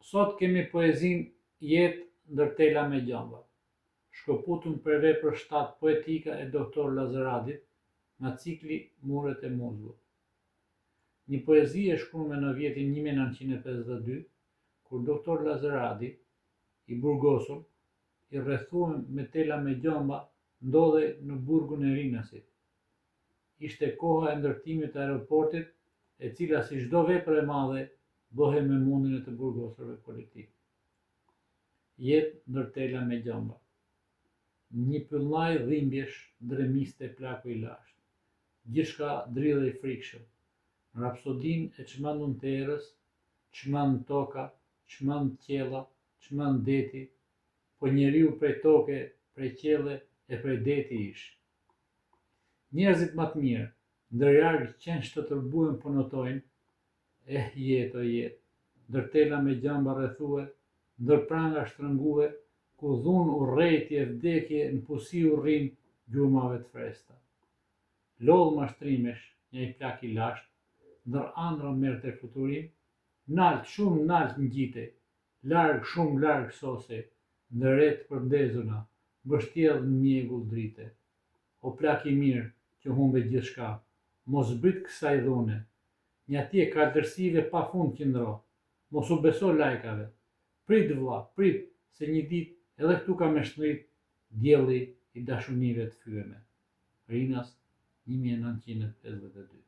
Sot kemi poezin Jetë ndër tela me gjamba, shkëputun për vepër 7 poetika e doktor Lazaradit nga cikli Muret e Muzgut. Një poezi e shkruar në vitin 1952, kur doktor Lazaradi, i burgosur, i rrethuar me tela me gjamba, ndodhej në burgun e Rinasit. Ishte koha e ndërtimit të aeroportit, e cila si çdo vepër e madhe bëhej me mundjen e të burgosurve kolektiv. Jetë ndër tela me gjamba. Një pyllnaj dhimbjesh ndremiste plaku i lashtë. Gjithçka dridhej frikshëm. Rapsodin e çmendur të erës, çmend toka, çmend qella, çmend deti, po njeriu prej toke, prej qelle e prej deti ish. Njerëzit më të mirë, ndërjarg qenë që të tërbuhen po notojnë, jetë o jetë, ndër tela me gjamba rrethue, ndër pranga shtrëngue, ku dhun urrejtje vdekje në pusi u rrin gjurmave të fresta. Lodh mashtrimesh, një plak i lashtë, ndër andra merrte fluturim, nalt, shumë nalt ngjitej, larg, shumë larg sosej, ndër re të përdezuna, mbështjellë në mjegull drite. O plak i mirë, që humbe gjithçka, mos brit kësaj dhune, një atje kaltërsive pafund qëndro, mos u beso lajkave, prit vlla, prit, se një ditë edhe këtu ka me shtrit dielli i dashunive të fyeme. Rinas, 1952.